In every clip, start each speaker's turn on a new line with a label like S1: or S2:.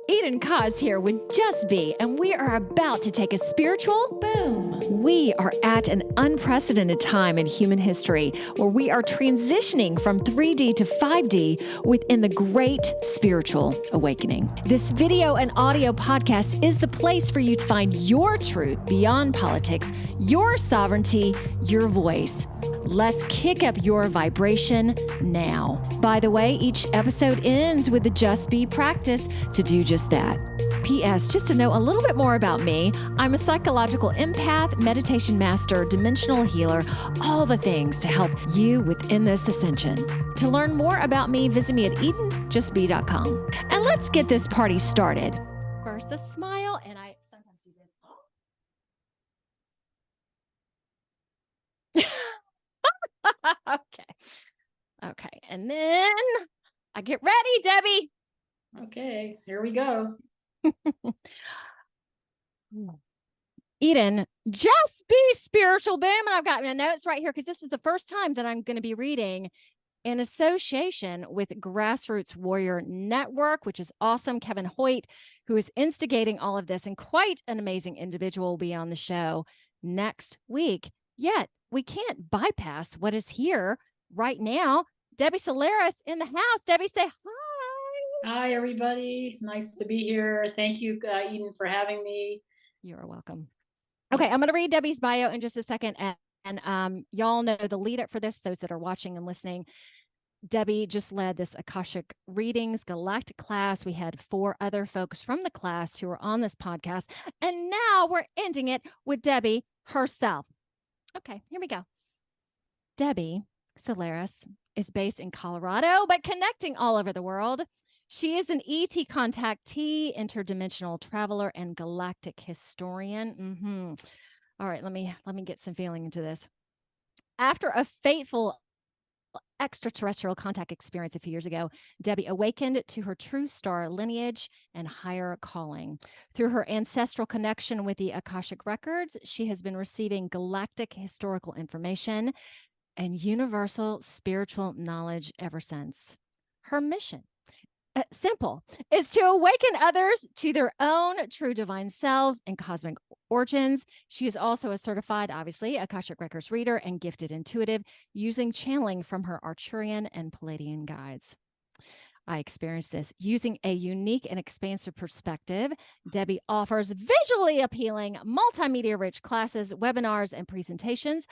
S1: Eden Kaz here with Just Be, and we are about to take a spiritual boom. We are at an unprecedented time in human history where we are transitioning from 3D to 5D within the great spiritual awakening. This video and audio podcast is the place for you to find your truth beyond politics, your sovereignty, your voice. Let's kick up your vibration now. By the way, each episode ends with the Just Be practice to do just that. P.S. Just to know a little bit more about me, I'm a psychological empath, meditation master, dimensional healer, all the things to help you within this ascension. To learn more about me, visit me at edenjustbe.com. And let's get this party started. First, a smile, and I sometimes do this. Okay. And then I get ready, Debbie.
S2: Okay, here we go.
S1: Eden, Just Be spiritual boom. And I've got my notes right here because this is the first time that I'm going to be reading in association with Grassroots Warrior Network, which is awesome. Kevin Hoyt, who is instigating all of this and quite an amazing individual, will be on the show next week. Yet we can't bypass what is here right now. Debbie Solaris in the house. Debbie, say hi.
S2: Hi, everybody. Nice to be here. Thank you, Eden, for having me.
S1: You're welcome. Okay, I'm going to read Debbie's bio in just a second. And y'all know the lead up for this, those that are watching and listening. Debbie just led this Akashic Readings Galactic class. We had 4 other folks from the class who were on this podcast. And now we're ending it with Debbie herself. Okay, here we go. Debbie Solaris is based in Colorado, but connecting all over the world. She is an ET contactee, interdimensional traveler, and galactic historian. All right, let me get some feeling into this. After a fateful extraterrestrial contact experience a few years ago, Debbie awakened to her true star lineage and higher calling. Through her ancestral connection with the Akashic Records, she has been receiving galactic historical information and universal spiritual knowledge ever since. Her mission, simple, is to awaken others to their own true divine selves and cosmic origins. She is also a certified, obviously, Akashic Records reader and gifted intuitive, using channeling from her Acturian and Palladian guides. I experienced this using a unique and expansive perspective. Debbie offers visually appealing, multimedia-rich classes, webinars, and presentations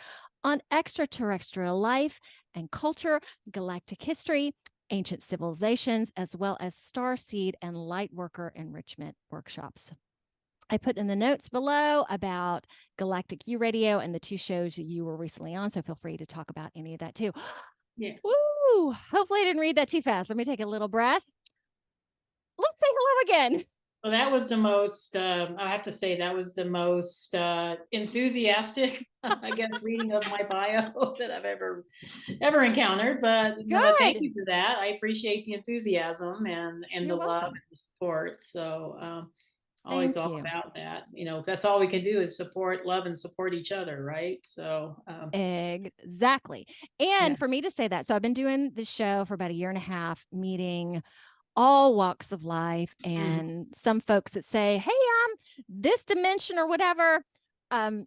S1: on extraterrestrial life and culture, galactic history, ancient civilizations, as well as starseed and lightworker enrichment workshops. I put in the notes below about Galactic U Radio and the 2 shows you were recently on, so feel free to talk about any of that too.
S2: Yeah.
S1: Woo! Hopefully I didn't read that too fast. Let me take a little breath. Let's say hello again.
S2: Well, that was the most, I have to say, that was the most enthusiastic, I guess, reading of my bio that I've ever encountered. But thank you for that. I appreciate the enthusiasm and the love and the support. So always all about that. You know, that's all we can do is support, love, and support each other, right? So
S1: exactly. And for me to say that, so I've been doing this show for about 1.5 years, meeting all walks of life, and some folks that say, hey, I'm this dimension or whatever, and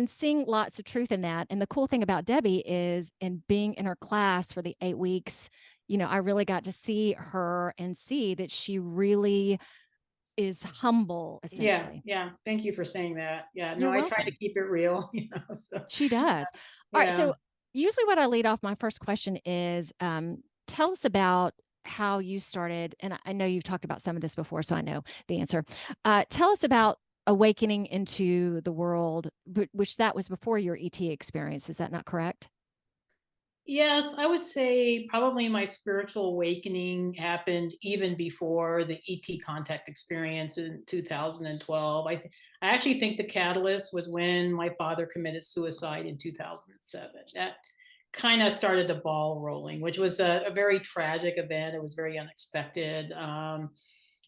S1: seeing lots of truth in that. And the cool thing about Debbie is, in being in her class for the 8 weeks, you know, I really got to see her and see that she really is humble, essentially.
S2: Yeah. Thank you for saying that. Yeah, no, I try to keep it real, you know. So
S1: she does. All right, so usually what I lead off my first question is, tell us about how you started, and I know you've talked about some of this before, so I know the answer. Tell us about awakening into the world, which that was before your ET experience. Is that not correct?
S2: Yes, I would say probably my spiritual awakening happened even before the ET contact experience in 2012. I actually think the catalyst was when my father committed suicide in 2007. That kind of started the ball rolling, which was a very tragic event. It was very unexpected.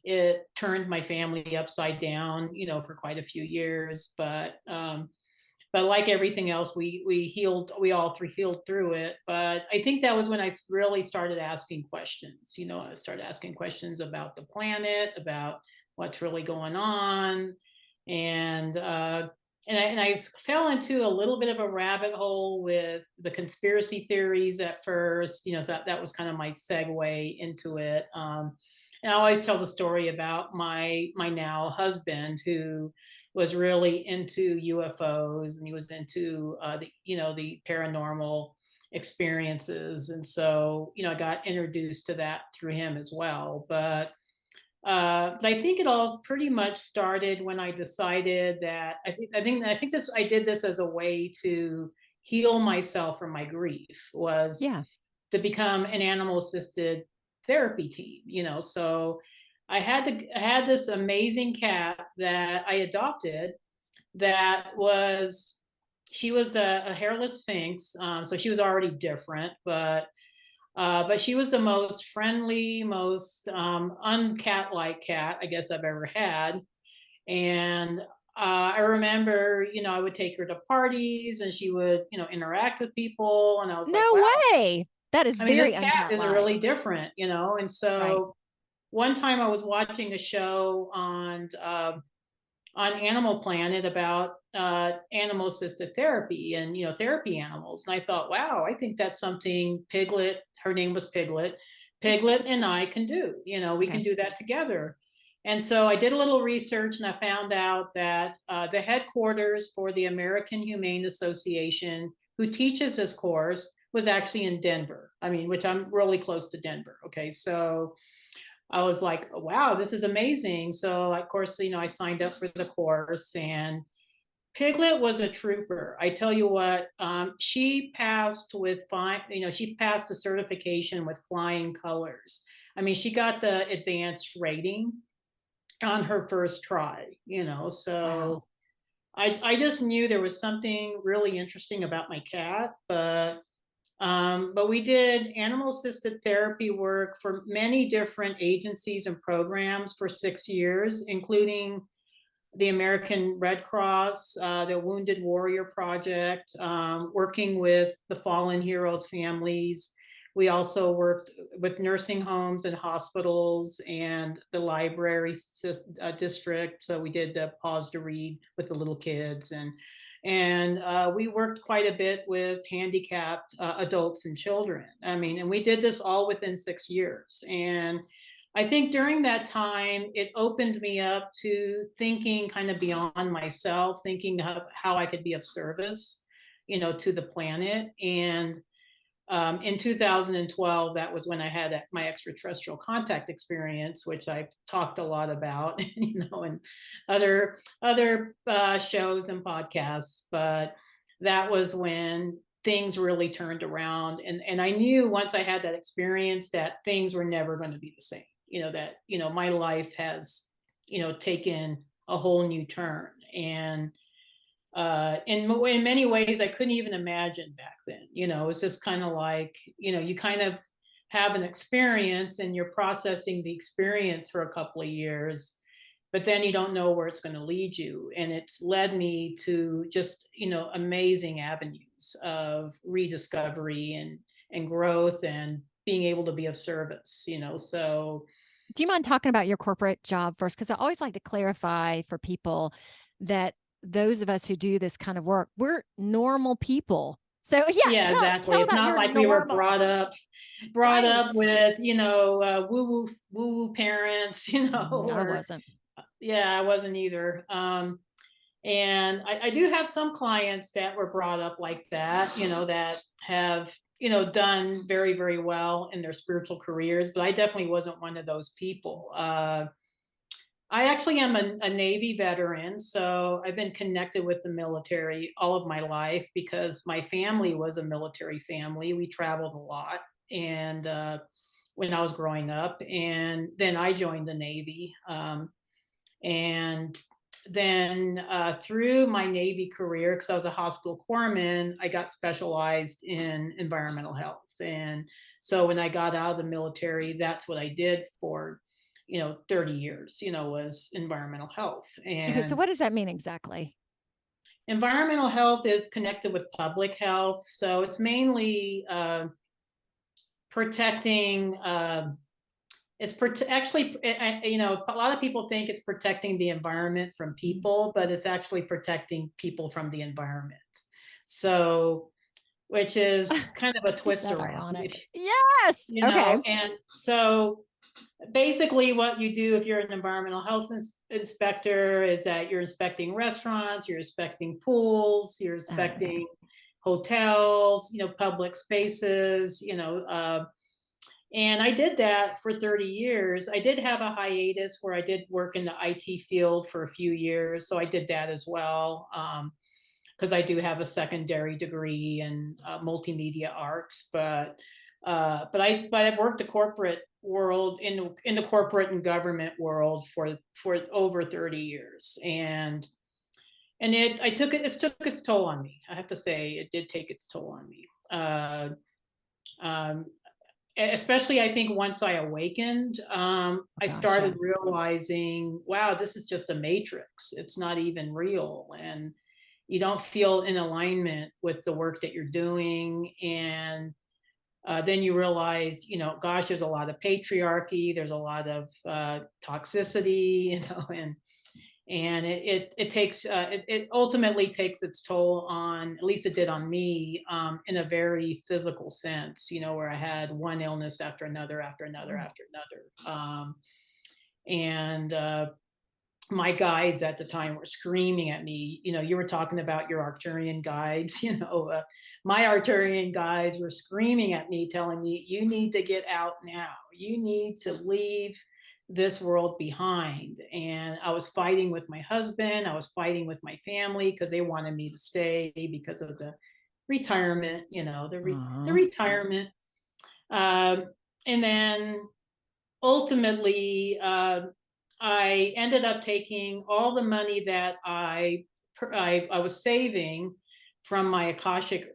S2: It turned my family upside down, you know, for quite a few years. But but like everything else, we all three healed through it. But I think that was when I really started asking questions. I started asking questions about the planet, about what's really going on, and I fell into a little bit of a rabbit hole with the conspiracy theories at first. So that was kind of my segue into it. And I always tell the story about my now husband, who was really into UFOs, and he was into the paranormal experiences, and so I got introduced to that through him as well. But I think it all pretty much started when I decided that I did this as a way to heal myself from my grief, was
S1: Yeah.
S2: to become an animal assisted therapy team. So I had this amazing cat that I adopted. She was a hairless sphinx, so she was already different, but she was the most friendly, most uncat-like cat I guess I've ever had. And I remember, I would take her to parties, and she would, interact with people, and I was like,
S1: No
S2: wow.
S1: way. That is
S2: I mean,
S1: very
S2: this cat is
S1: uncat-like.
S2: really different, and so
S1: Right.
S2: one time I was watching a show on Animal Planet about animal assisted therapy and therapy animals, and I thought, wow, I think that's something Piglet, her name was Piglet and I can do. We
S1: Okay.
S2: can do that together. And so I did a little research, and I found out that the headquarters for the American Humane Association, who teaches this course, was actually in Denver. I mean, which I'm really close to Denver. Okay, so I was like, wow, this is amazing. So of course, I signed up for the course, and Piglet was a trooper. I tell you what, she passed with fine, she passed a certification with flying colors. I mean, she got the advanced rating on her first try, so
S1: Wow.
S2: I just knew there was something really interesting about my cat. But we did animal assisted therapy work for many different agencies and programs for 6 years, including the American Red Cross, the Wounded Warrior Project, working with the fallen heroes' families. We also worked with nursing homes and hospitals and the library district. So we did Pause to Read with the little kids, and we worked quite a bit with handicapped adults and children. I mean, and we did this all within 6 years. And I think during that time, it opened me up to thinking kind of beyond myself, thinking of how I could be of service, to the planet. And in 2012, that was when I had my extraterrestrial contact experience, which I've talked a lot about, and other shows and podcasts. But that was when things really turned around, and I knew once I had that experience that things were never going to be the same. That my life has taken a whole new turn, and in many ways I couldn't even imagine back then. It was just kind of like, you kind of have an experience and you're processing the experience for a couple of years, but then you don't know where it's going to lead you. And it's led me to just, amazing avenues of rediscovery and growth and being able to be of service. So
S1: Do you mind talking about your corporate job first? Because I always like to clarify for people that those of us who do this kind of work, we're normal people. So
S2: yeah, exactly.
S1: tell
S2: It's
S1: about
S2: not
S1: your
S2: like we were
S1: normal.
S2: brought
S1: Right.
S2: up with woo woo parents,
S1: I
S2: or
S1: wasn't.
S2: yeah, I wasn't either. And I do have some clients that were brought up like that, that have done very, very well in their spiritual careers, but I definitely wasn't one of those people. I actually am a Navy veteran, so I've been connected with the military all of my life because my family was a military family. We traveled a lot, and when I was growing up, and then I joined the Navy, and then through my Navy career, because I was a hospital corpsman, I got specialized in environmental health, and so when I got out of the military, that's what I did for 30 years, was environmental health.
S1: Okay. So
S2: And
S1: what does that mean exactly?
S2: Environmental health is connected with public health. So it's mainly protecting, actually, a lot of people think it's protecting the environment from people, but it's actually protecting people from the environment. So, which is kind of a twist around.
S1: Yes. Okay.
S2: And so basically what you do if you're an environmental health inspector is that you're inspecting restaurants, you're inspecting pools, you're inspecting hotels, public spaces, and I did that for 30 years. I did have a hiatus where I did work in the IT field for a few years. So I did that as well. Because I do have a secondary degree in multimedia arts, but I've worked the corporate world in the corporate and government world for over 30 years, and it took its toll on me. I have to say, it did take its toll on me. Especially, I think once I awakened, I started realizing, wow, this is just a matrix. It's not even real, and you don't feel in alignment with the work that you're doing. And then you realize, gosh, there's a lot of patriarchy, there's a lot of toxicity, and it takes it ultimately takes its toll on, at least it did on me, in a very physical sense, where I had one illness after another, after another, after another. And my guides at the time were screaming at me. You were talking about your Arcturian guides. My Arcturian guides were screaming at me, telling me, you need to get out now. You need to leave this world behind. And I was fighting with my husband. I was fighting with my family because they wanted me to stay because of the retirement, the retirement. And then ultimately, I ended up taking all the money that I was saving from my Akashic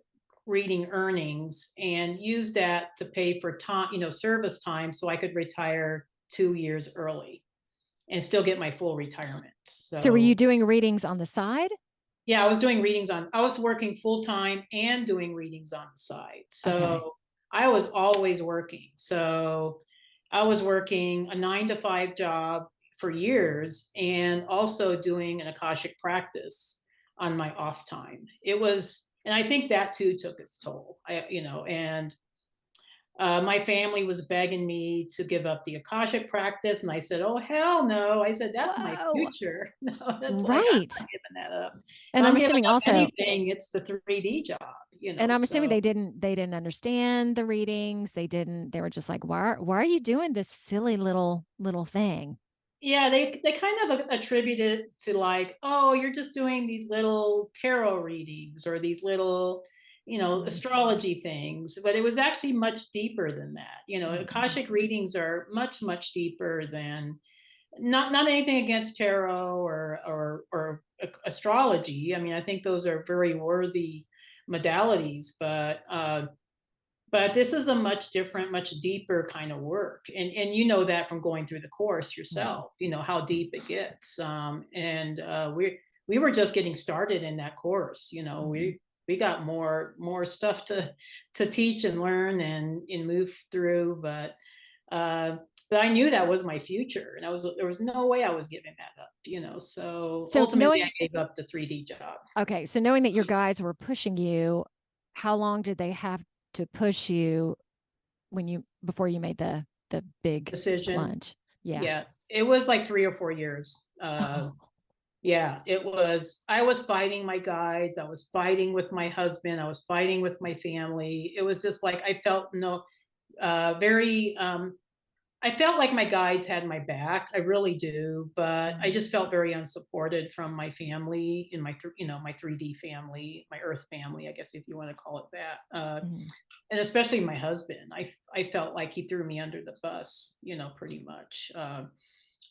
S2: reading earnings and used that to pay for time, service time, so I could retire 2 years early and still get my full retirement.
S1: So were you doing readings on the side?
S2: Yeah, I was working full time and doing readings on the side. So I was always working. So I was working a 9-to-5 job for years and also doing an Akashic practice on my off time. And I think that too took its toll. My family was begging me to give up the Akashic practice, and I said, "Oh, hell no!" I said, "That's my future. No, that's
S1: right.
S2: I'm not giving that up."
S1: And I'm assuming also
S2: anything, it's the 3D job.
S1: And I'm assuming they didn't understand the readings. They were just like, why are you doing this silly little thing?
S2: Yeah, they kind of attribute it to like, oh, you're just doing these little tarot readings or these little, astrology things. But it was actually much deeper than that. Akashic readings are much, much deeper than, not anything against tarot or astrology. I mean, I think those are very worthy modalities, but this is a much different, much deeper kind of work. And you know that from going through the course yourself, how deep it gets. And we were just getting started in that course. We got more stuff to teach and learn and move through. But I knew that was my future, and there was no way I was giving that up, so ultimately I gave up the 3D job.
S1: Okay. So knowing that your guys were pushing you, how long did they have to push you before you made the big
S2: decision
S1: plunge?
S2: Yeah, it was like 3 or 4 years. Yeah, it was. I was fighting my guides, I was fighting with my husband, I was fighting with my family. It was just like I felt I felt like my guides had my back. I really do, but I just felt very unsupported from my family, in my 3D family, my Earth family, I guess, if you want to call it that. And especially my husband. I felt like he threw me under the bus, pretty much.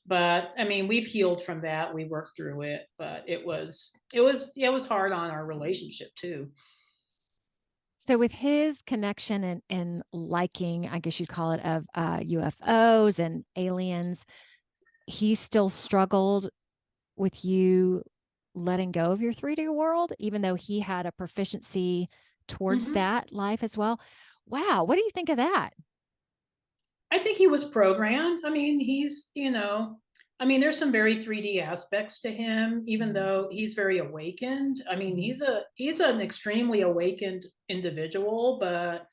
S2: But I mean, we've healed from that. We worked through it, but it was hard on our relationship too.
S1: So with his connection and liking, I guess you'd call it, of UFOs and aliens, he still struggled with you letting go of your 3D world, even though he had a proficiency towards that life as well. Wow. What do you think of that?
S2: I think he was programmed. I mean, he's, there's some very 3D aspects to him, even though he's very awakened. I mean, he's an extremely awakened individual, but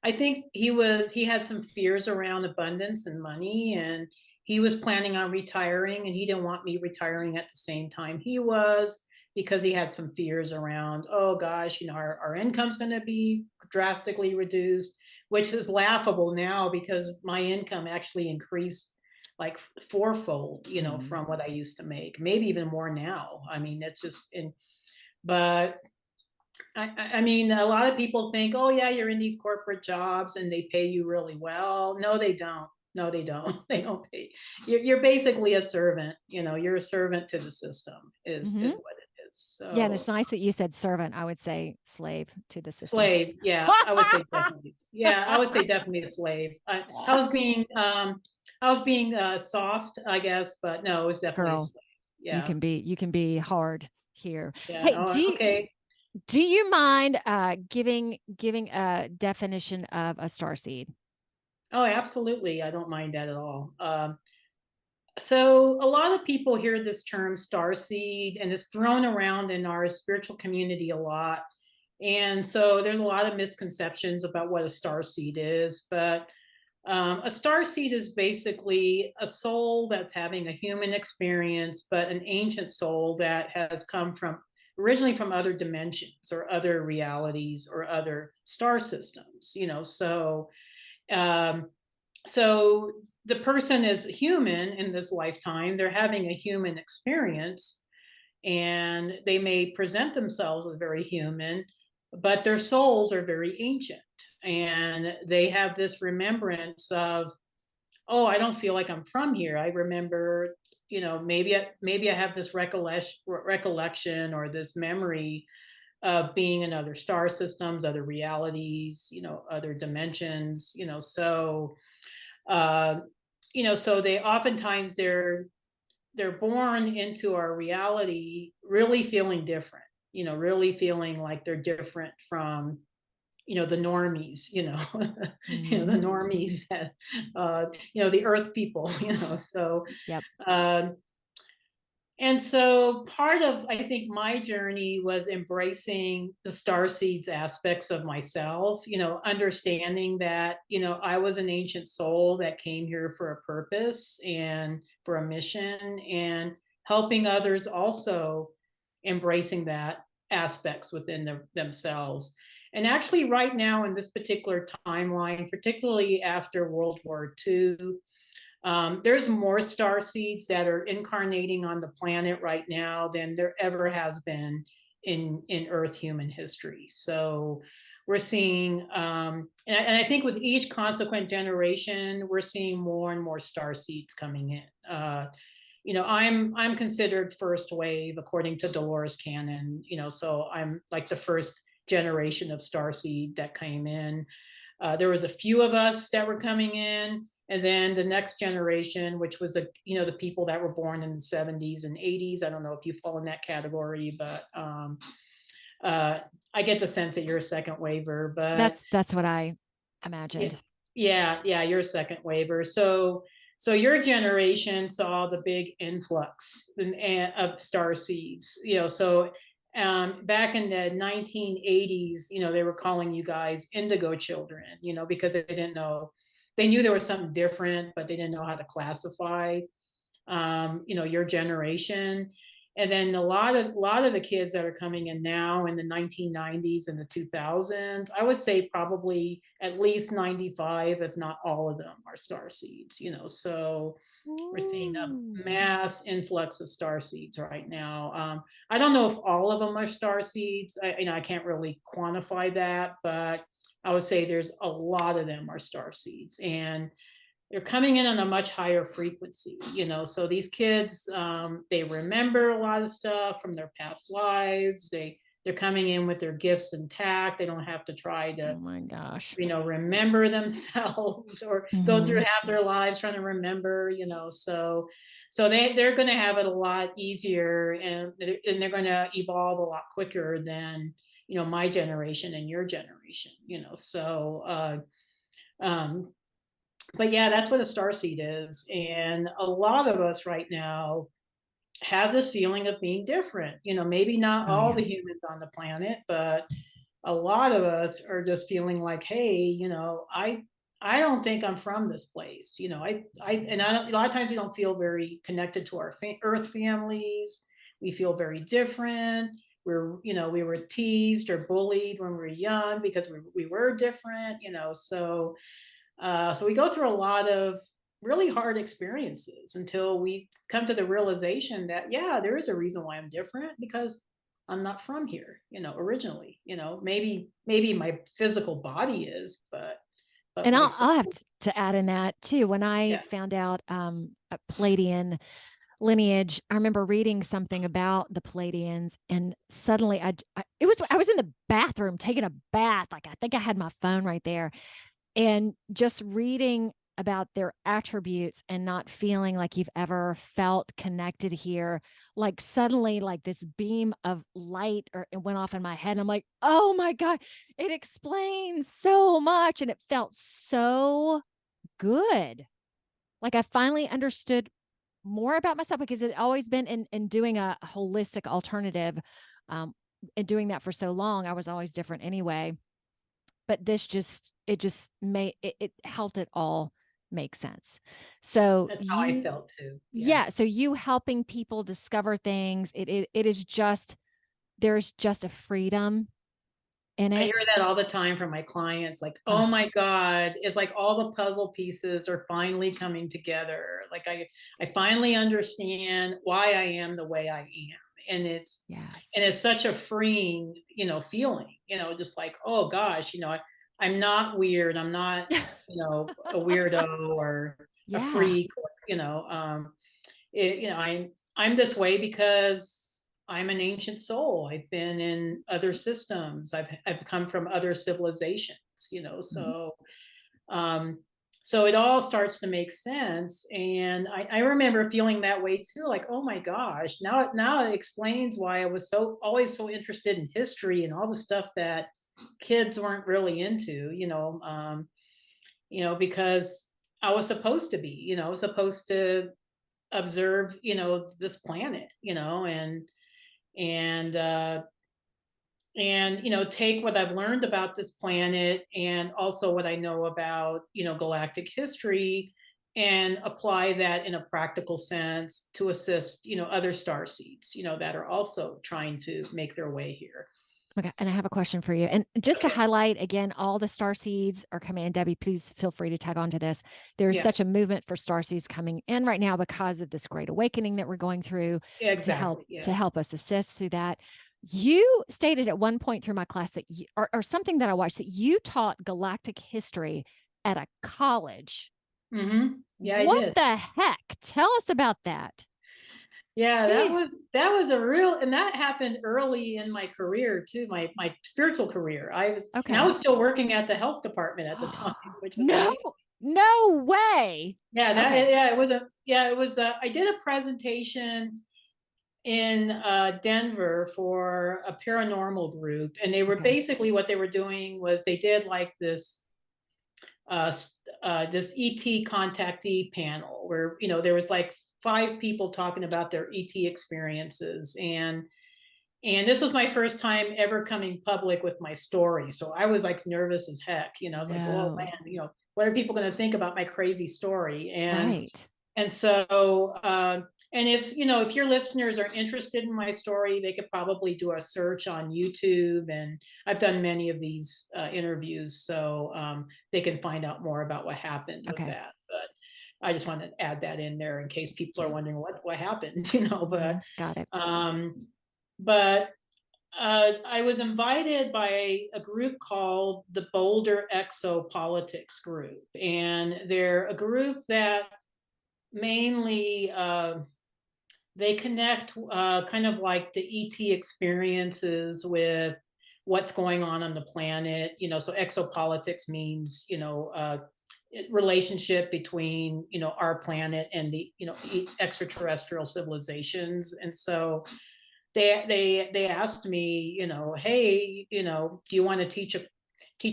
S2: I think he had some fears around abundance and money, and he was planning on retiring, and he didn't want me retiring at the same time he was, because he had some fears around, oh gosh, our income's going to be drastically reduced, which is laughable now because my income actually increased like fourfold, from what I used to make, maybe even more now. I mean, it's just but I mean, a lot of people think, oh yeah, you're in these corporate jobs and they pay you really well. No, they don't. No, they don't. They don't pay. You're basically a servant. You're a servant to the system. Is what it is. So
S1: yeah, and it's nice that you said servant. I would say slave to the system.
S2: Slave. Yeah, I would say definitely. Yeah, I would say definitely a slave. I was being soft, I guess, but no, it was definitely a slave. Yeah,
S1: you can be hard here.
S2: Yeah.
S1: Hey,
S2: Okay.
S1: Do you mind giving a definition of a starseed?
S2: Oh, absolutely. I don't mind that at all. So a lot of people hear this term starseed, and it's thrown around in our spiritual community a lot. And so there's a lot of misconceptions about what a starseed is. But a starseed is basically a soul that's having a human experience, but an ancient soul that has come originally from other dimensions or other realities or other star systems. Um, so the person is human in this lifetime. They're having a human experience, and they may present themselves as very human, but their souls are very ancient, and they have this remembrance of, oh, I don't feel like I'm from here. I remember, maybe I have this recollection or this memory of being in other star systems, other realities, other dimensions, uh, so they oftentimes they're born into our reality really feeling different, really feeling like they're different from, the normies, the normies that, the earth people, so,
S1: Yep.
S2: And so part of, I think, my journey was embracing the starseeds aspects of myself, understanding that, I was an ancient soul that came here for a purpose and for a mission, and helping others also embracing that aspects within themselves. And actually right now in this particular timeline, particularly after World War II, there's more starseeds that are incarnating on the planet right now than there ever has been in Earth human history. So we're seeing, and I think with each consequent generation, we're seeing more and more starseeds coming in. I'm considered first wave according to Dolores Cannon. So I'm like the first generation of starseed that came in. There was a few of us that were coming in, and then the next generation, which was the people that were born in the 70s and 80s. I don't know if you fall in that category, but I get the sense that you're a second waver. But
S1: that's what I imagined.
S2: Yeah, you're a second waver. So your generation saw the big influx of starseeds. So back in the 1980s, they were calling you guys indigo children, because they didn't know. They knew there was something different, but they didn't know how to classify, your generation. And then a lot of the kids that are coming in now in the 1990s and the 2000s, I would say probably at least 95, if not all of them, are starseeds. So we're seeing a mass influx of starseeds right now. I don't know if all of them are starseeds. I can't really quantify that, but I would say there's a lot of them are starseeds, and they're coming in on a much higher frequency. So these kids, they remember a lot of stuff from their past lives. they're coming in with their gifts intact. They don't have to try
S1: Oh
S2: to,
S1: my gosh.
S2: remember themselves or go through half their lives trying to remember, so they're going to have it a lot easier, and they're going to evolve a lot quicker than, my generation and your generation, um, but yeah, that's what a starseed is. And a lot of us right now have this feeling of being different, maybe not
S1: Oh
S2: all
S1: yeah.
S2: the humans on the planet, but a lot of us are just feeling like, hey, I don't think I'm from this place. I don't, a lot of times we don't feel very connected to our Earth families. We feel very different. We were teased or bullied when we were young because we were different, so we go through a lot of really hard experiences until we come to the realization that, yeah, there is a reason why I'm different, because I'm not from here, originally, maybe my physical body is, but
S1: And
S2: my
S1: I'll
S2: soul,
S1: have to add in that too. When I
S2: yeah.
S1: found out a Palladian lineage, I remember reading something about the Palladians, and suddenly I was in the bathroom taking a bath. Like I think I had my phone right there, and just reading about their attributes and not feeling like you've ever felt connected here, like suddenly like this beam of light or it went off in my head, and I'm like, oh my god, it explains so much, and it felt so good. Like I finally understood more about myself, because it always been in doing a holistic alternative, um and doing that for so long, I was always different anyway. But this just made it helped it all make sense. So
S2: That's how I
S1: you,
S2: felt too. Yeah.
S1: yeah, so you helping people discover things, it is just, there's just a freedom in
S2: I hear
S1: it.
S2: that all the time from my clients, like, oh
S1: Oh,
S2: my God, it's like all the puzzle pieces are finally coming together. Like I finally understand why I am the way I am. And
S1: yes.
S2: it's such a freeing, feeling, just like, oh gosh, I'm not weird. I'm not, a weirdo or a
S1: Yeah.
S2: freak, or, I'm this way because I'm an ancient soul. I've been in other systems. I've come from other civilizations,
S1: Mhm.
S2: um, so it all starts to make sense. And I remember feeling that way too, like, oh my gosh, now it explains why I was always so interested in history and all the stuff that kids weren't really into, because I was supposed to be, I was supposed to observe, this planet, and take what I've learned about this planet and also what I know about, galactic history, and apply that in a practical sense to assist, other star seeds, that are also trying to make their way here.
S1: Okay, and I have a question for you. And just to
S2: Okay.
S1: highlight again, all the star seeds are coming in. Debbie, please feel free to tag on to this. There's
S2: Yeah.
S1: such a movement for star seeds coming in right now because of this great awakening that we're going through,
S2: Yeah,
S1: to help
S2: exactly. Yeah.
S1: us assist through that. You stated at one point through my class that you, or something that I watched, that you taught galactic history at a college.
S2: Mm-hmm. Yeah, I
S1: What
S2: did.
S1: the heck? Tell us about that.
S2: Yeah,
S1: Eh,
S2: that was a real, and that happened early in my career too, my spiritual career. I
S1: Okay.
S2: was still working at the health department at the time, which was
S1: No,
S2: amazing.
S1: no way. Okay.
S2: It was I did a presentation in Denver for a paranormal group, and they were
S1: Okay.
S2: basically, what they were doing was they did like this ET contactee panel where, there was like 5 people talking about their ET experiences, and this was my first time ever coming public with my story, so I was like nervous as heck. I was like, oh
S1: No.
S2: man, what are people going to think about my crazy story?
S1: Right.
S2: And so, and if your listeners are interested in my story, they could probably do a search on YouTube. And I've done many of these interviews, so they can find out more about what happened with
S1: Okay.
S2: that. But I just want to add that in there in case people are
S1: Yeah.
S2: wondering what happened,
S1: Got it.
S2: um, but I was invited by a group called the Boulder Exopolitics Group, and they're a group that mainly they connect kind of like the ET experiences with what's going on the planet. So exopolitics means, relationship between, our planet and the, extraterrestrial civilizations. And so they asked me, hey, do you want to teach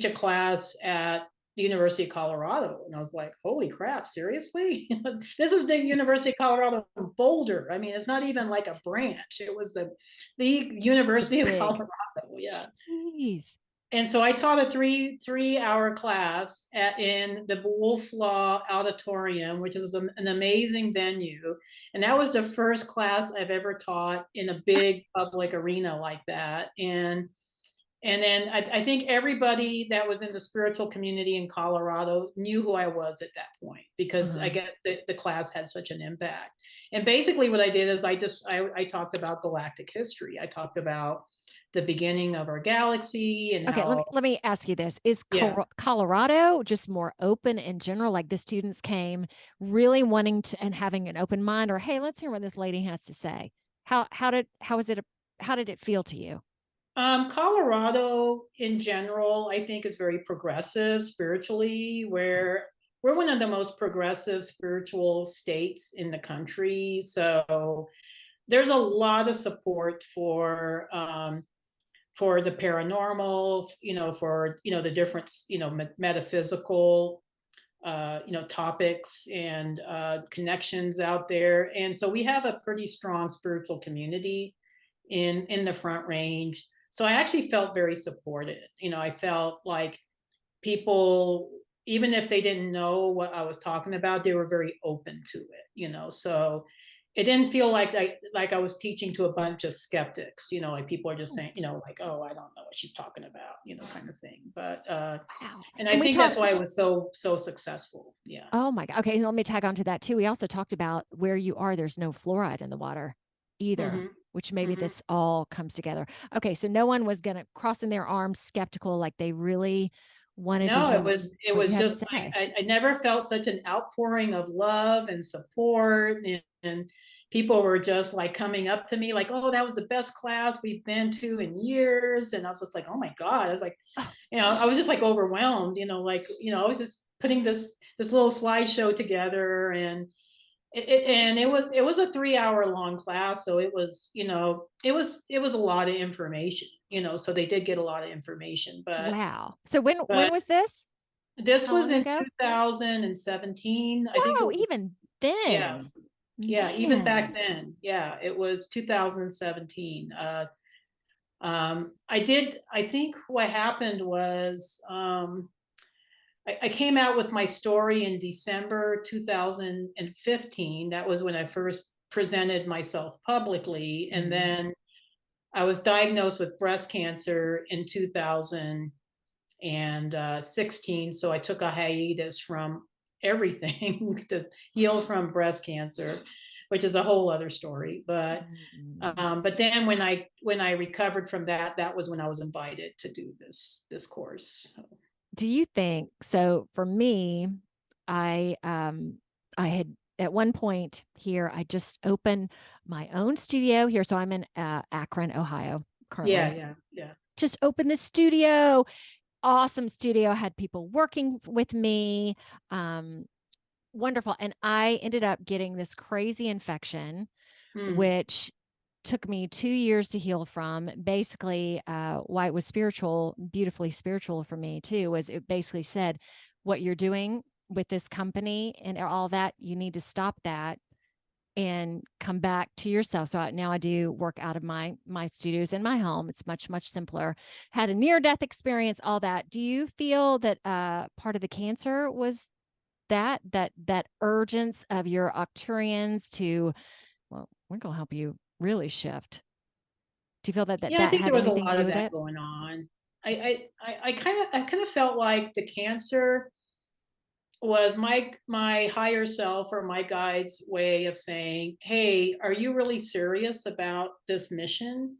S2: a class at the University of Colorado? And I was like, holy crap, seriously? This is the University of Colorado in Boulder. I mean, it's not even like a branch. It was the University of Colorado. Yeah.
S1: Jeez.
S2: And so I taught a three-hour class in the Wolf Law Auditorium, which was an amazing venue. And that was the first class I've ever taught in a big public arena like that. And then I think everybody that was in the spiritual community in Colorado knew who I was at that point, because I guess the class had such an impact. And basically what I did is I talked about galactic history. I talked about the beginning of our galaxy and
S1: Okay,
S2: how,
S1: let me ask you this. Is Colorado just more open in general? Like the students came really wanting to and having an open mind, or hey, let's hear what this lady has to say. How did it feel to you?
S2: Colorado in general, I think, is very progressive spiritually. We're one of the most progressive spiritual states in the country. So there's a lot of support for the paranormal, for, the different, metaphysical, topics and connections out there. And so we have a pretty strong spiritual community in the Front Range. So I actually felt very supported. I felt like people, even if they didn't know what I was talking about, they were very open to it. So it didn't feel like I was teaching to a bunch of skeptics, like people are just saying, like, oh, I don't know what she's talking about, kind of thing. But
S1: Wow.
S2: and I think that's why it was so successful. Yeah.
S1: Oh my God. Okay, let me tag on to that too. We also talked about where you are, there's no fluoride in the water either, which maybe this all comes together. Okay, so no one was gonna crossing their arms skeptical, like they really wanted to hear
S2: it was just like I never felt such an outpouring of love and support, and people were just like coming up to me like, oh, that was the best class we've been to in years. And I was just like, oh my God. I was like, I was just like overwhelmed, like, I was just putting this little slideshow together, and it was a 3-hour long class. So it was, it was a lot of information, so they did get a lot of information. But
S1: wow. So when was this?
S2: This
S1: How
S2: was
S1: long
S2: in
S1: ago?
S2: 2017. I think it
S1: Whoa,
S2: was,
S1: even
S2: yeah,
S1: then.
S2: yeah, even back
S1: Man.
S2: then. Yeah, it was 2017. I think what happened was, I came out with my story in December 2015. That was when I first presented myself publicly. And then I was diagnosed with breast cancer in 2016. So I took a hiatus from everything to heal from breast cancer, which is a whole other story. But then when I recovered from that, that was when I was invited to do this course. So.
S1: Do you think so? For me, I had at one point here, I just opened my own studio here. So I'm in Akron, Ohio currently.
S2: Yeah.
S1: Just opened the studio. Awesome studio. Had people working with me. Wonderful. And I ended up getting this crazy infection, which took me 2 years to heal from. Basically, why it was spiritual, beautifully spiritual for me too, was it basically said, what you're doing with this company and all that, you need to stop that and come back to yourself. So now I do work out of my studios in my home. It's much, much simpler. Had a near-death experience, all that. Do you feel that part of the cancer was that urgence of your Acturians to, well, we're going to help you really shift? Do you feel that
S2: I think
S1: had
S2: there was a
S1: anything to
S2: lot
S1: do
S2: of
S1: with
S2: that
S1: it?
S2: going on. I kind of felt like the cancer was my higher self or my guide's way of saying, hey, are you really serious about this mission?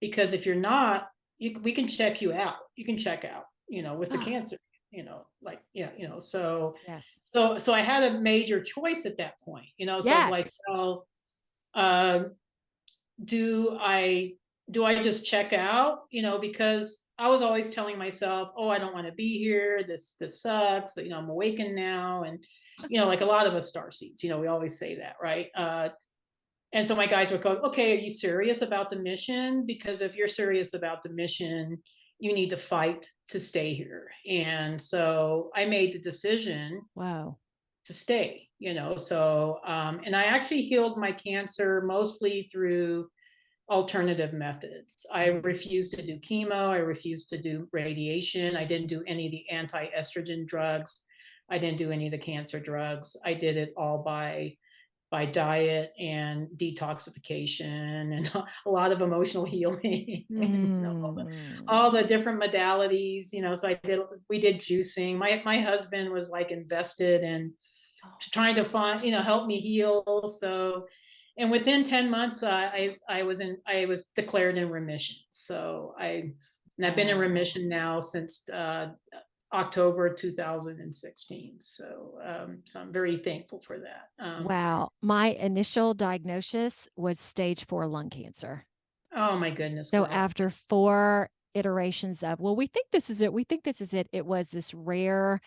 S2: Because if you're not, we can check you out. You can check out, with the cancer, like, yeah, so
S1: Yes.
S2: so I had a major choice at that point, so I was like,
S1: Yes.
S2: well, do I just check out? Because I was always telling myself, oh, I don't want to be here. This sucks. I'm awakened now. And, like a lot of us starseeds, we always say that, right? And so my guys would go, okay, are you serious about the mission? Because if you're serious about the mission, you need to fight to stay here. And so I made the decision
S1: Wow.
S2: to stay, so, and I actually healed my cancer mostly through alternative methods. I refused to do chemo. I refused to do radiation. I didn't do any of the anti-estrogen drugs. I didn't do any of the cancer drugs. I did it all by diet and detoxification and a lot of emotional healing and all the different modalities, so we did juicing. My husband was like invested in trying to find, help me heal. So, and within 10 months, I was declared in remission. So I've been in remission now since October 2016. So, so I'm very thankful for that.
S1: Wow. My initial diagnosis was stage 4 lung cancer.
S2: Oh my goodness.
S1: So
S2: Wow.
S1: after 4 iterations of, well, we think this is it. We think this is it. It was this rare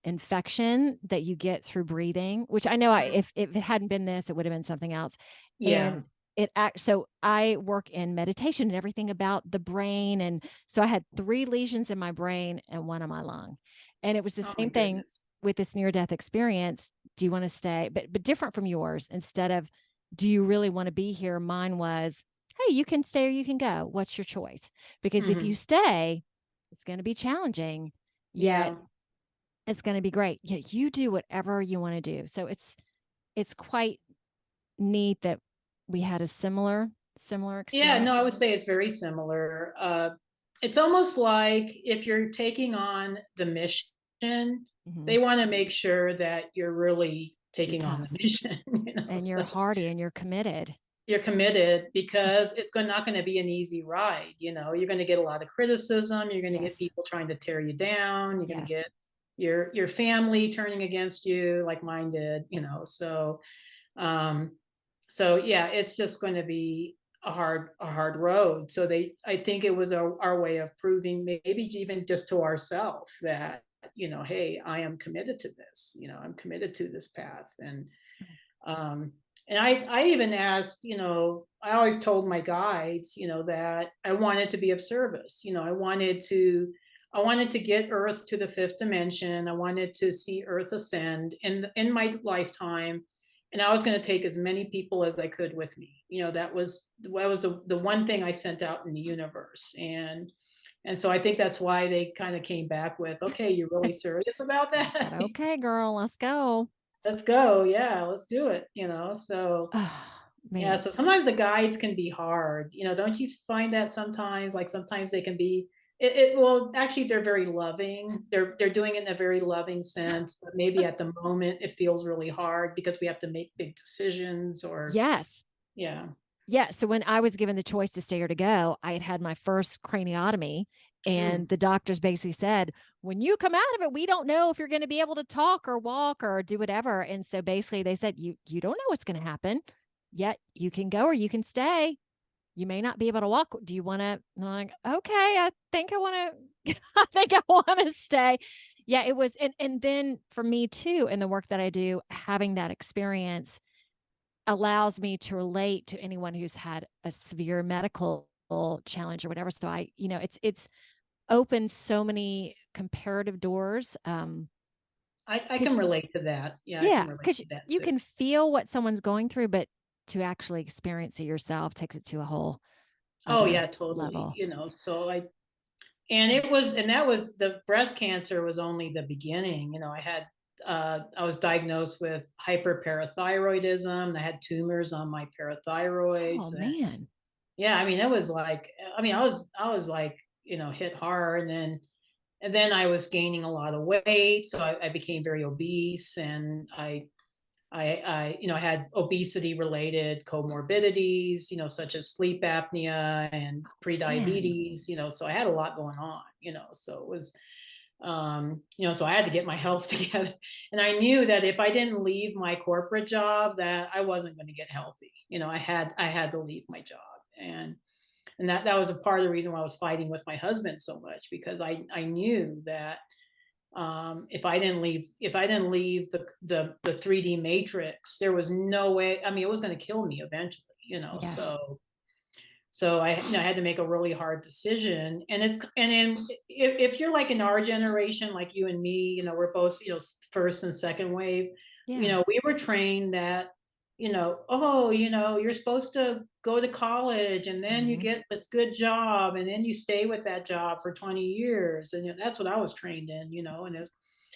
S1: infection that you get through breathing, which I know if it hadn't been this, it would have been something else.
S2: Yeah.
S1: And so I work in meditation and everything about the brain. And so I had 3 lesions in my brain and 1 on my lung. And it was the same thing with this near-death experience. Do you want to stay? But different from yours. Instead of, do you really want to be here? Mine was, hey, you can stay or you can go. What's your choice? Because if you stay, it's going to be challenging. Yet it's going to be great. Yeah, you do whatever you want to do. So it's quite neat that we had a similar experience.
S2: Yeah, no, I would say it's very similar. It's almost like if you're taking on the mission, they want to make sure that you're really taking on the mission.
S1: And you're hardy and you're committed.
S2: You're committed because it's not going to be an easy ride. You're going to get a lot of criticism. You're going to get people trying to tear you down. You're going to get your family turning against you like mine did, so yeah, it's just going to be a hard road. So I think it was our way of proving, maybe even just to ourselves, that hey, I am committed to this. I'm committed to this path. And I even asked, I always told my guides, that I wanted to be of service. I wanted to get Earth to the 5th dimension. I wanted to see Earth ascend in my lifetime. And I was going to take as many people as I could with me. That was the one thing I sent out in the universe. And so I think that's why they kind of came back with, okay, you're really serious about that?
S1: Said, okay, girl, let's go.
S2: Let's go. Yeah, let's do it. So yeah, so sometimes the guides can be hard. Don't you find that sometimes? Like sometimes they can be well, actually they're very loving. They're doing it in a very loving sense, but maybe at the moment it feels really hard because we have to make big decisions or
S1: Yeah. So when I was given the choice to stay or to go, I had my first craniotomy, and the doctors basically said, when you come out of it, we don't know if you're going to be able to talk or walk or do whatever. And so basically they said, you don't know what's going to happen, yet you can go or you can stay. You may not be able to walk. Do you want to? Like, okay, I think I want to, I think I want to stay. Yeah, it was. And then for me too, in the work that I do, having that experience allows me to relate to anyone who's had a severe medical challenge or whatever. So it's opened so many comparative doors.
S2: I can relate to that.
S1: Yeah, because you can feel what someone's going through, but to actually experience it yourself takes it to a whole
S2: totally
S1: level.
S2: So that was the breast cancer was only the beginning. I was diagnosed with hyperparathyroidism. I had tumors on my parathyroids.
S1: Oh man.
S2: Yeah, it was like, I was like, hit hard. And then I was gaining a lot of weight, so I became very obese, and I had obesity related comorbidities, such as sleep apnea and prediabetes, so I had a lot going on, so it was, So I had to get my health together. And I knew that if I didn't leave my corporate job, that I wasn't going to get healthy. I had to leave my job. And that was a part of the reason why I was fighting with my husband so much, because I knew that if I didn't leave the 3D matrix, there was no way. I mean, it was going to kill me eventually,
S1: Yes.
S2: So I had to make a really hard decision. And then if you're like in our generation, like you and me, we're both, first and second wave,
S1: Yeah.
S2: we were trained that, oh, you're supposed to go to college and then you get this good job and then you stay with that job for 20 years. And that's what I was trained in, and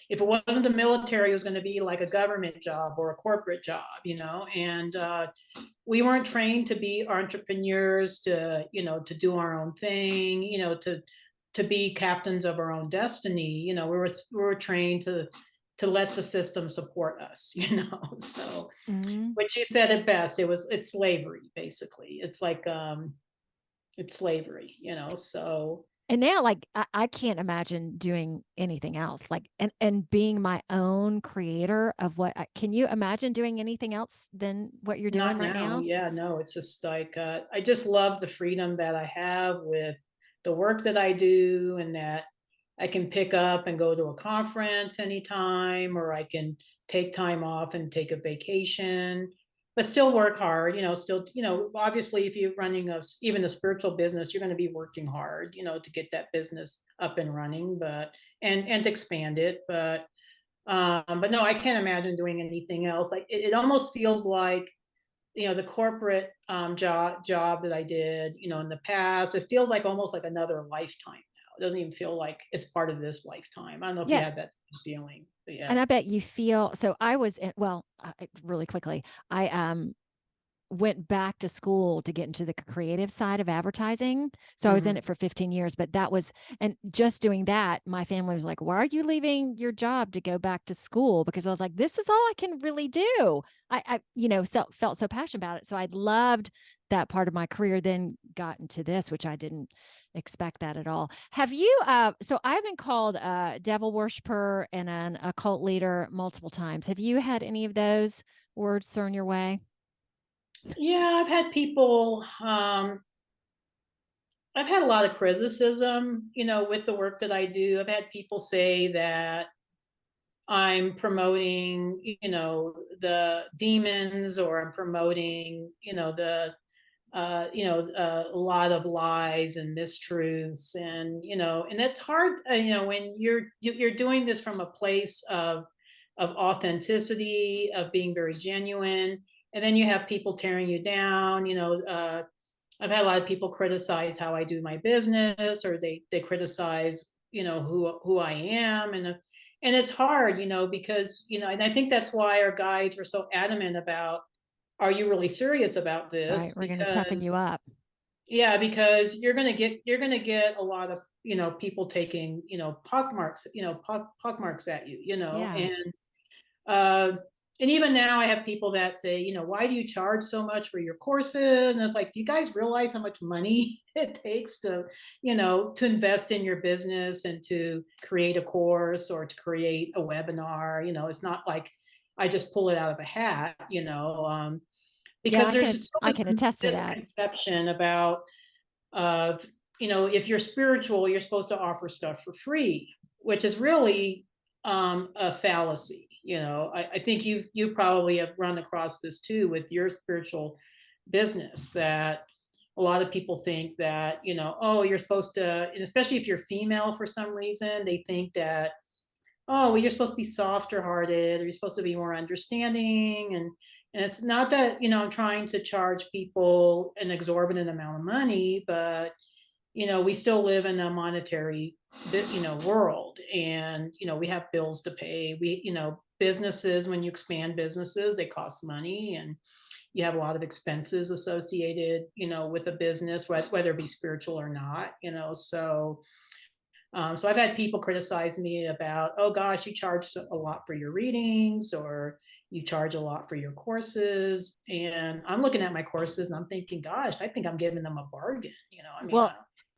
S2: if it wasn't the military, it was going to be like a government job or a corporate job, and we weren't trained to be entrepreneurs, to do our own thing, to be captains of our own destiny. We were trained to let the system support us, So, but you said it best. It's slavery, basically. It's like, it's slavery, so.
S1: And now, like, I can't imagine doing anything else. Like, and being my own creator of what. Can you imagine doing anything else than what you're doing
S2: Not
S1: right
S2: now.
S1: now?
S2: Yeah, no, it's just like, I just love the freedom that I have with the work that I do, and that I can pick up and go to a conference anytime, or I can take time off and take a vacation, but still work hard, still, obviously if you're running even a spiritual business, you're going to be working hard, to get that business up and running, and to expand it. But no, I can't imagine doing anything else. Like it almost feels like, the corporate job that I did, in the past, it feels like almost like another lifetime now. It doesn't even feel like it's part of this lifetime. I don't know if you
S1: Yeah.
S2: had that feeling, but yeah.
S1: And I bet you feel so. I was in, well, really quickly, I went back to school to get into the creative side of advertising. So I was in it for 15 years, but and just doing that, my family was like, why are you leaving your job to go back to school? Because I was like, this is all I can really do. I felt so passionate about it. So I loved that part of my career, then got into this, which I didn't expect that at all. Have you, so I've been called a devil worshiper and an occult leader multiple times. Have you had any of those words thrown your way?
S2: Yeah, I've had a lot of criticism, with the work that I do. I've had people say that I'm promoting, the demons, or I'm promoting, a lot of lies and mistruths, and that's hard, when you're doing this from a place of authenticity, of being very genuine, and then you have people tearing you down. I've had a lot of people criticize how I do my business, or they criticize, who I am, and it's hard, because, and I think that's why our guides were so adamant about, are you really serious about
S1: Right.
S2: this?
S1: We're going to toughen you up.
S2: Yeah, because you're gonna get a lot of, people taking, pock marks at you,
S1: Yeah.
S2: uh and even now I have people that say, why do you charge so much for your courses? And it's like, do you guys realize how much money it takes to invest in your business and to create a course or to create a webinar? It's not like I just pull it out of a hat,
S1: Yeah.
S2: because there's so
S1: I
S2: much
S1: can attest to that.
S2: misconception about, uh, if you're spiritual, you're supposed to offer stuff for free, which is really, a fallacy. I think you probably have run across this too with your spiritual business, that a lot of people think that, oh, you're supposed to, and especially if you're female, for some reason they think that, oh, well, you're supposed to be softer hearted, or you're supposed to be more understanding. And it's not that, I'm trying to charge people an exorbitant amount of money, but, we still live in a monetary, world. And, we have bills to pay. Businesses, when you expand businesses, they cost money, and you have a lot of expenses associated, with a business, whether it be spiritual or not, so I've had people criticize me about, oh gosh, you charge a lot for your readings, or you charge a lot for your courses. And I'm looking at my courses and I'm thinking, gosh, I think I'm giving them a bargain. I mean,
S1: Well,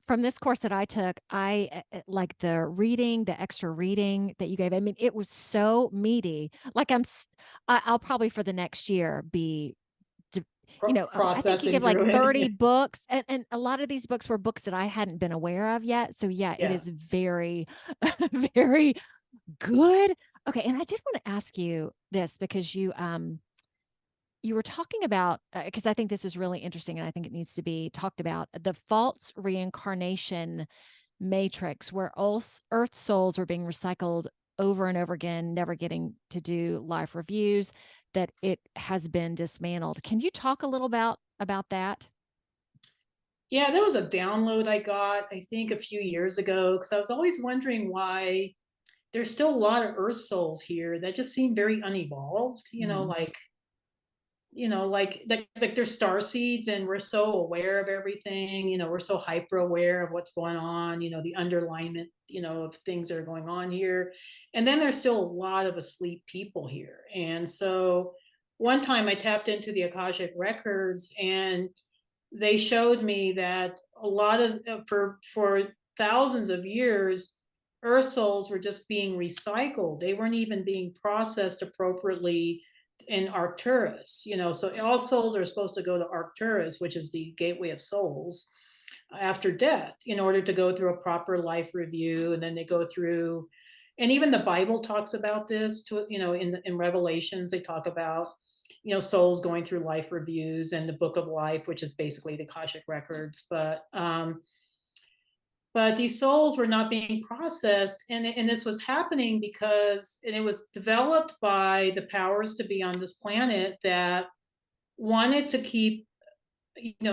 S1: from this course that I took, I like the reading, the extra reading that you gave. I mean, it was so meaty. Like I'll probably for the next year be, I think you
S2: Processing
S1: give like
S2: through
S1: 30
S2: it.
S1: books, and a lot of these books were books that I hadn't been aware of yet. So yeah, it
S2: Yeah.
S1: is very, very good. Okay, and I did want to ask you this because you were talking about, because I think this is really interesting and I think it needs to be talked about, the false reincarnation matrix where Earth souls are being recycled over and over again, never getting to do life reviews, that it has been dismantled. Can you talk a little about that?
S2: Yeah, there was a download I got, I think, a few years ago, because I was always wondering why there's still a lot of Earth souls here that just seem very unevolved,
S1: Mm.
S2: like they're star seeds and we're so aware of everything, we're so hyper aware of what's going on, the underlinement, of things that are going on here. And then there's still a lot of asleep people here. And so one time I tapped into the Akashic Records and they showed me that a lot of for thousands of years, Earth souls were just being recycled. They weren't even being processed appropriately in Arcturus. So all souls are supposed to go to Arcturus, which is the gateway of souls, after death, in order to go through a proper life review, and then they go through. And even the Bible talks about this. In Revelations, they talk about souls going through life reviews and the book of life, which is basically the Akashic Records. But these souls were not being processed, and this was happening because, and it was developed by the powers to be on this planet that wanted to keep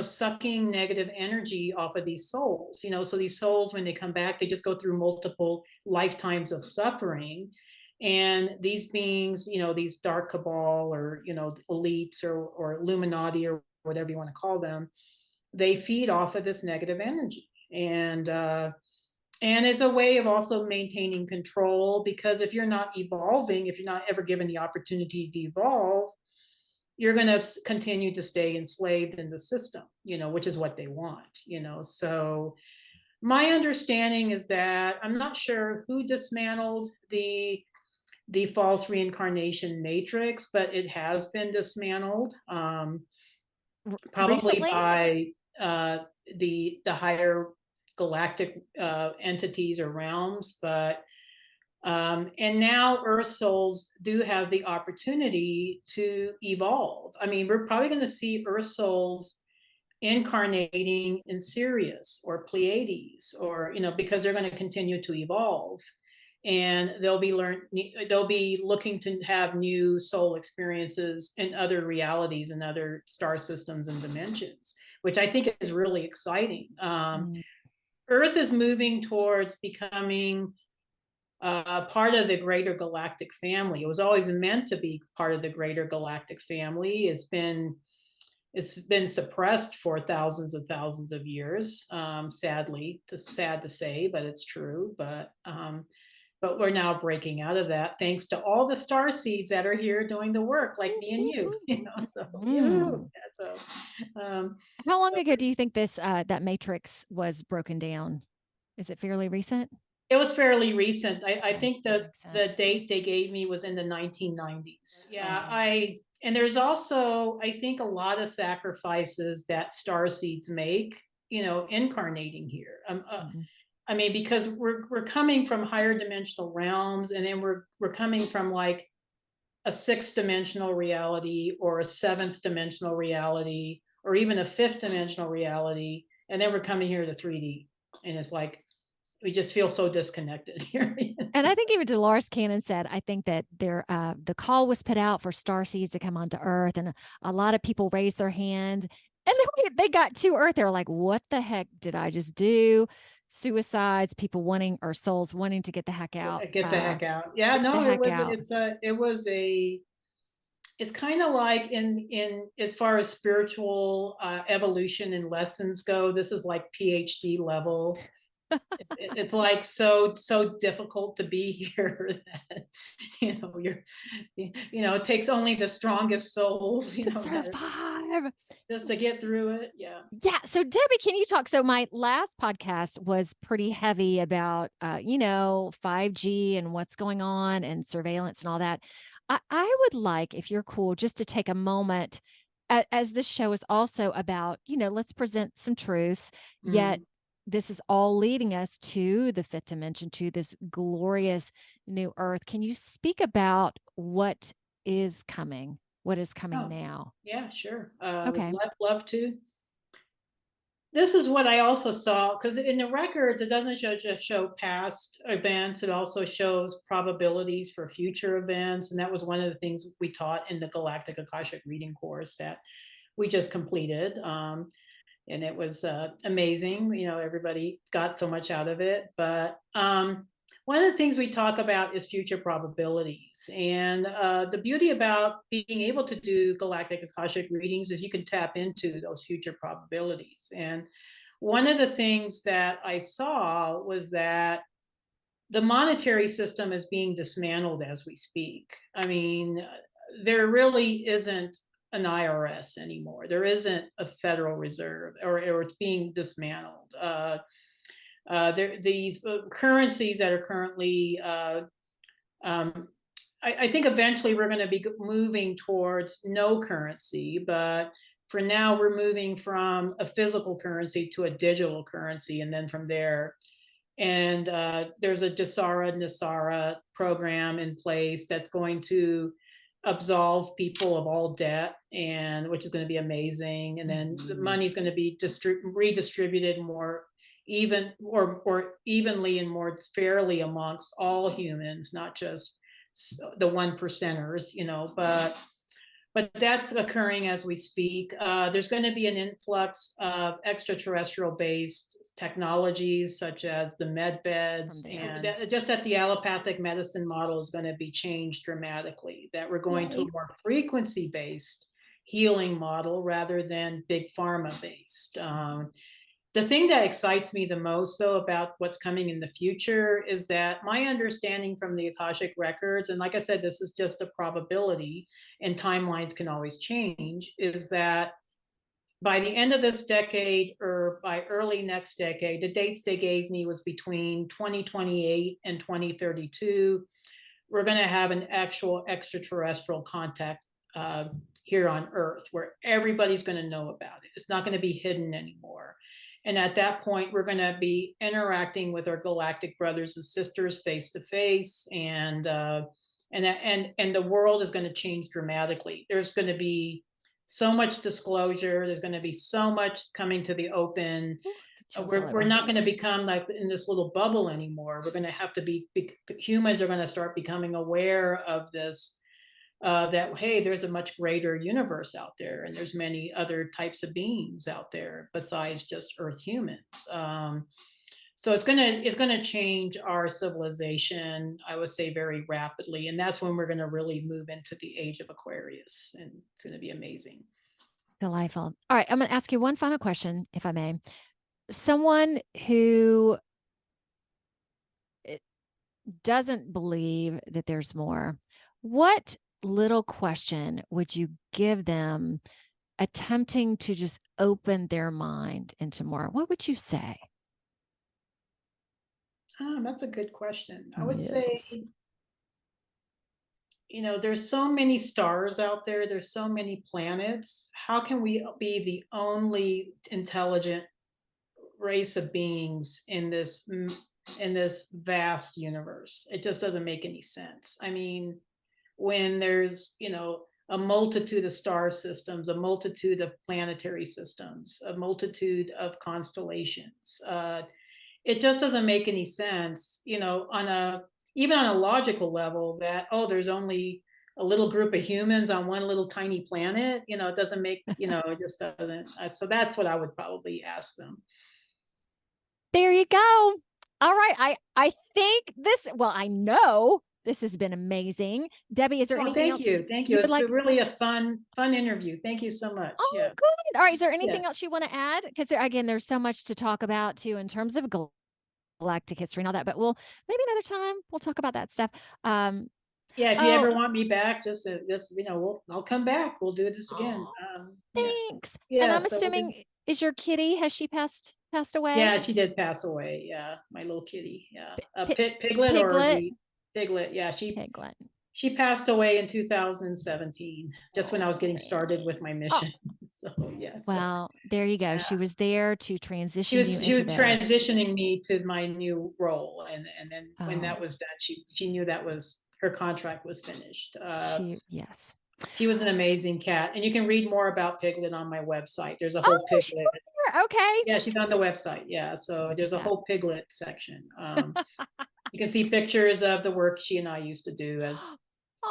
S2: sucking negative energy off of these souls. So these souls, when they come back, they just go through multiple lifetimes of suffering. And these beings, these dark cabal, or elites, or Illuminati, or whatever you want to call them, they feed off of this negative energy. And it's a way of also maintaining control, because if you're not evolving, if you're not ever given the opportunity to evolve, you're going to continue to stay enslaved in the system, which is what they want. So my understanding is that, I'm not sure who dismantled the false reincarnation matrix, but it has been dismantled, probably
S1: Recently?
S2: by the higher galactic entities or realms. But and now Earth souls do have the opportunity to evolve. I mean, we're probably going to see Earth souls incarnating in Sirius or Pleiades, or because they're going to continue to evolve, and they'll be looking to have new soul experiences in other realities and other star systems and dimensions, which I think is really exciting.
S1: Mm.
S2: Earth is moving towards becoming part of the greater galactic family. It was always meant to be part of the greater galactic family. It's been suppressed for thousands of years. Sadly, it's sad to say, but it's true. But we're now breaking out of that, thanks to all the star seeds that are here doing the work, like me and you. So
S1: Mm.
S2: yeah, um,
S1: How long
S2: so
S1: ago do you think this that matrix was broken down? Is it fairly recent?
S2: it was fairly recent. I
S1: Okay,
S2: think
S1: that
S2: the
S1: makes sense.
S2: date they gave me was in the 1990s. Yeah,
S1: Okay.
S2: and there's also, I think, a lot of sacrifices that star seeds make, incarnating here.
S1: Mhm.
S2: I mean, because we're coming from higher dimensional realms, and then we're coming from like a sixth dimensional reality, or a seventh dimensional reality, or even a fifth dimensional reality, and then we're coming here to 3D, and it's like we just feel so disconnected here.
S1: And I think even Dolores Cannon said, I think that the call was put out for starseeds to come onto Earth, and a lot of people raised their hand, and then they got to Earth. They were like, "What the heck did I just do?" Suicides, people wanting, or souls wanting to get the heck out.
S2: Get the heck out. Yeah,
S1: Get the
S2: no,
S1: heck out.
S2: it's kind of like, in as far as spiritual evolution and lessons go, this is like PhD level. It's like so difficult to be here that it takes only the strongest souls,
S1: To survive.
S2: just to get through it. Yeah.
S1: Yeah. So Debbie, can you talk? So my last podcast was pretty heavy about 5G and what's going on and surveillance and all that. I would like, if you're cool, just to take a moment, as this show is also about, let's present some truths, yet
S2: Mhm.
S1: this is all leading us to the fifth dimension, to this glorious new earth. Can you speak about what is coming? What is coming
S2: Oh,
S1: now?
S2: yeah, sure. Would
S1: Okay.
S2: love to. This is what I also saw, because in the records, it doesn't just show past events, it also shows probabilities for future events. And that was one of the things we taught in the Galactic Akashic reading course that we just completed. And it was amazing. Everybody got so much out of it. But one of the things we talk about is future probabilities. And the beauty about being able to do galactic Akashic readings is you can tap into those future probabilities. And one of the things that I saw was that the monetary system is being dismantled as we speak. I mean, there really isn't an IRS anymore. There isn't a Federal Reserve, or it's being dismantled. These currencies that are currently, I think eventually we're going to be moving towards no currency, but for now we're moving from a physical currency to a digital currency, and then from there. And there's a Dasara Nasara program in place that's going to absolve people of all debt, and which is going to be amazing. And then the money is going to be redistributed more or evenly and more fairly amongst all humans, not just the one percenters, but that's occurring as we speak. There's going to be an influx of extraterrestrial based technologies such as the med beds, and just that the allopathic medicine model is going to be changed dramatically, that we're going to a more frequency based healing model rather than big pharma based. The thing that excites me the most, though, about what's coming in the future is that my understanding from the Akashic Records, and like I said, this is just a probability and timelines can always change, is that by the end of this decade or by early next decade, the dates they gave me was between 2028 and 2032, we're going to have an actual extraterrestrial contact here on Earth where everybody's going to know about it. It's not going to be hidden anymore. And at that point, we're going to be interacting with our galactic brothers and sisters face to face, and the world is going to change dramatically. There's going to be so much disclosure. There's going to be so much coming to the open. We're not going to become like in this little bubble anymore. We're going to have to humans are going to start becoming aware of this, that, hey, there's a much greater universe out there, and there's many other types of beings out there besides just Earth humans. So it's gonna change our civilization, I would say, very rapidly, and that's when we're going to really move into the age of Aquarius, and it's going to be amazing.
S1: Delightful. All right, I'm going to ask you one final question, if I may. Someone who doesn't believe that there's more, what little question would you give them attempting to just open their mind into more? What would you say?
S2: That's a good question. I would say, there's so many stars out there. There's so many planets. How can we be the only intelligent race of beings in this vast universe? It just doesn't make any sense. I mean, when there's, a multitude of star systems, a multitude of planetary systems, a multitude of constellations. It just doesn't make any sense, even on a logical level, that, oh, there's only a little group of humans on one little tiny planet. It doesn't make, it just doesn't. So that's what I would probably ask them.
S1: There you go. All right. I think I know this has been amazing. Debbie, is there anything else?
S2: Thank you. It's really a fun interview. Thank you so much.
S1: Oh,
S2: yeah.
S1: Good. All right. Is there anything else you want to add? Because again, there's so much to talk about too in terms of galactic history and all that, but maybe another time we'll talk about that stuff.
S2: Yeah, if you ever want me back, just I'll come back. We'll do this again. Yeah,
S1: thanks. And
S2: yeah.
S1: I'm
S2: So
S1: assuming, is your kitty, has she passed away?
S2: yeah, she did pass away. Yeah, my little kitty. Yeah, Piglet
S1: Piglet.
S2: Piglet. Yeah,
S1: Piglet.
S2: she passed away in 2017, just when I was getting started with my mission. So yes.
S1: Well, there you go.
S2: Yeah.
S1: She was there to transition you
S2: She
S1: into
S2: was
S1: this.
S2: transitioning me to my new role, and then when that was done, she knew that was her contract was finished.
S1: Yes.
S2: She was an amazing cat, and you can read more about Piglet on my website. There's a whole Piglet.
S1: She's on there. Okay.
S2: Yeah, she's on the website. Yeah, so there's a whole Piglet section. You can see pictures of the work she and I used to do as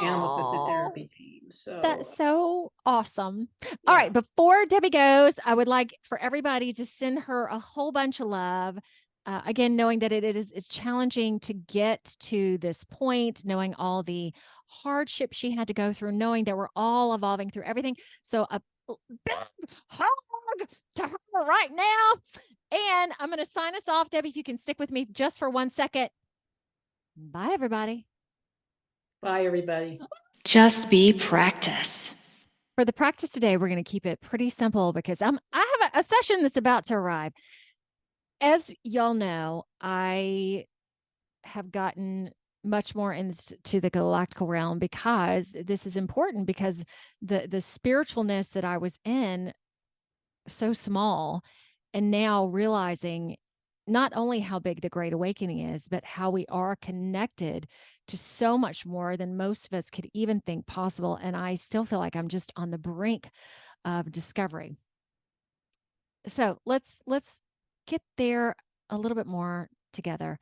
S2: animal assisted therapy team. So
S1: that's so awesome. All right, before Debbie goes, I would like for everybody to send her a whole bunch of love. Again, knowing that it's challenging to get to this point, knowing all the hardship she had to go through, knowing that we're all evolving through everything. So a big hug to her right now. And I'm going to sign us off. Debbie, if you can stick with me just for 1 second. Bye, everybody.
S2: Bye, everybody.
S3: Just be practice.
S1: For the practice today, we're going to keep it pretty simple because I have a session that's about to arrive. As y'all know, I have gotten much more into the galactical realm because this is important, because the spiritualness that I was in so small, and now realizing not only how big the Great Awakening is, but how we are connected to so much more than most of us could even think possible. And I still feel like I'm just on the brink of discovery. So let's get there a little bit more together.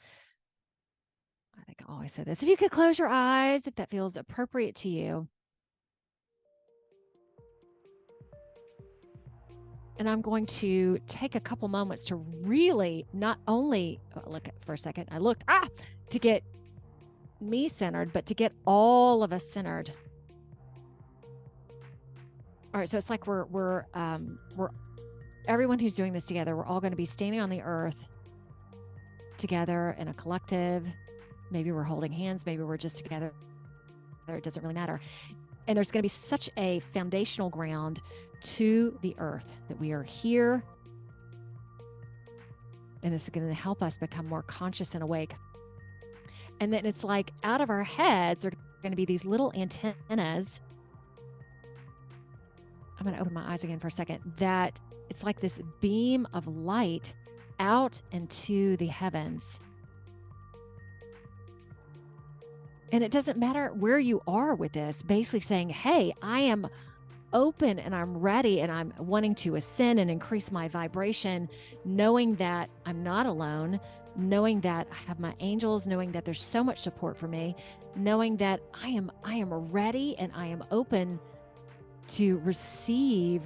S1: I think I always say this. If you could close your eyes, if that feels appropriate to you. And I'm going to take a couple moments to really not only look at for a second. I looked to get me centered, but to get all of us centered. All right, so it's like we're everyone who's doing this together. We're all going to be standing on the earth together in a collective. Maybe we're holding hands. Maybe we're just together. It doesn't really matter. And there's going to be such a foundational ground to the earth that we are here. And this is going to help us become more conscious and awake. And then it's like out of our heads are going to be these little antennas. I'm going to open my eyes again for a second. That it's like this beam of light out into the heavens. And it doesn't matter where you are with this, basically saying, hey, I am open and I'm ready and I'm wanting to ascend and increase my vibration, knowing that I'm not alone, knowing that I have my angels, knowing that there's so much support for me, knowing that I am ready and I am open to receive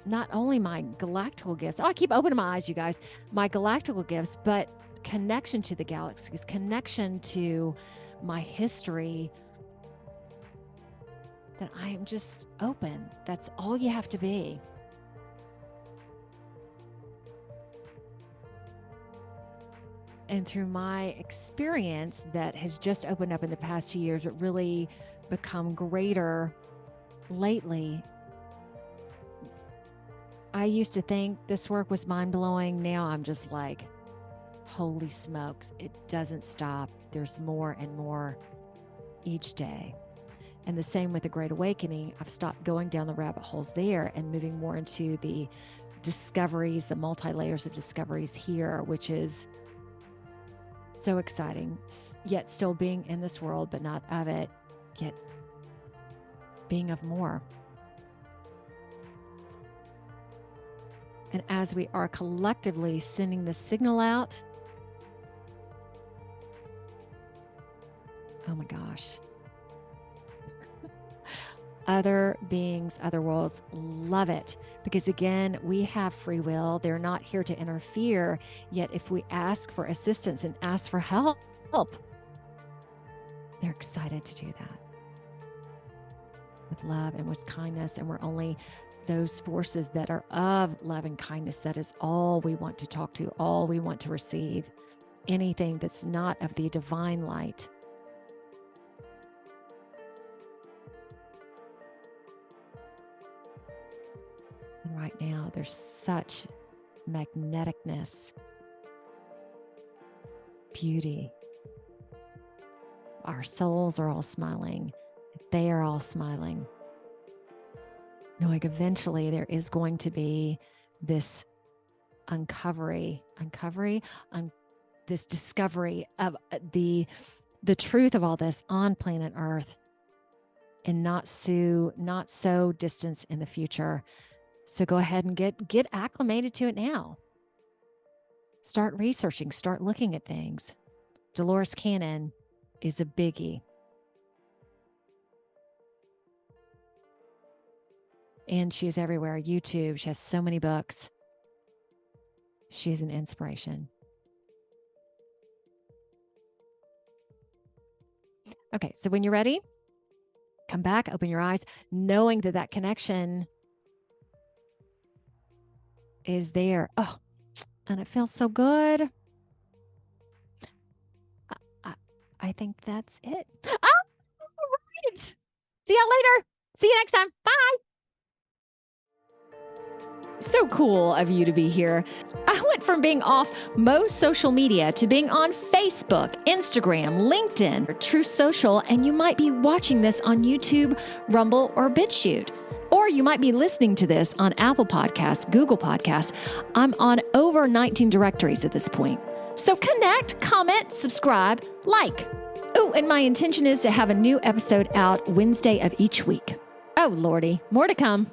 S1: not only my galactical gifts. I keep opening my eyes, you guys, my galactical gifts, but connection to the galaxies, connection to my history, that I am just open. That's all you have to be. And through my experience that has just opened up in the past 2 years, but really become greater lately, I used to think this work was mind-blowing. Now I'm just like, holy smokes, it doesn't stop. There's more and more each day. And the same with the Great Awakening. I've stopped going down the rabbit holes there and moving more into the discoveries, the multi-layers of discoveries here, which is so exciting, yet still being in this world, but not of it, yet being of more. And as we are collectively sending the signal out, oh my gosh, other beings, other worlds love it, because again, we have free will. They're not here to interfere. Yet if we ask for assistance and ask for help, they're excited to do that with love and with kindness. And we're only those forces that are of love and kindness. That is all we want to talk to, all we want to receive. anything that's not of the divine light. And right now, there's such magneticness, beauty. Our souls are all smiling. They are all smiling. Knowing eventually there is going to be this this discovery of the truth of all this on planet Earth, and not so distant in the future. So go ahead and get acclimated to it now. Start researching, start looking at things. Dolores Cannon is a biggie. And she's everywhere. YouTube, she has so many books. She's an inspiration. Okay, so when you're ready, come back, open your eyes, knowing that connection is there. Oh, and it feels so good. I think that's it. Oh, all right. See y'all later. See you next time. Bye. So cool of you to be here. I went from being off most social media to being on Facebook, Instagram, LinkedIn, or True Social, and you might be watching this on YouTube, Rumble, or BitChute. Or you might be listening to this on Apple Podcasts, Google Podcasts. I'm on over 19 directories at this point. So connect, comment, subscribe, like. Oh, and my intention is to have a new episode out Wednesday of each week. Oh, Lordy, more to come.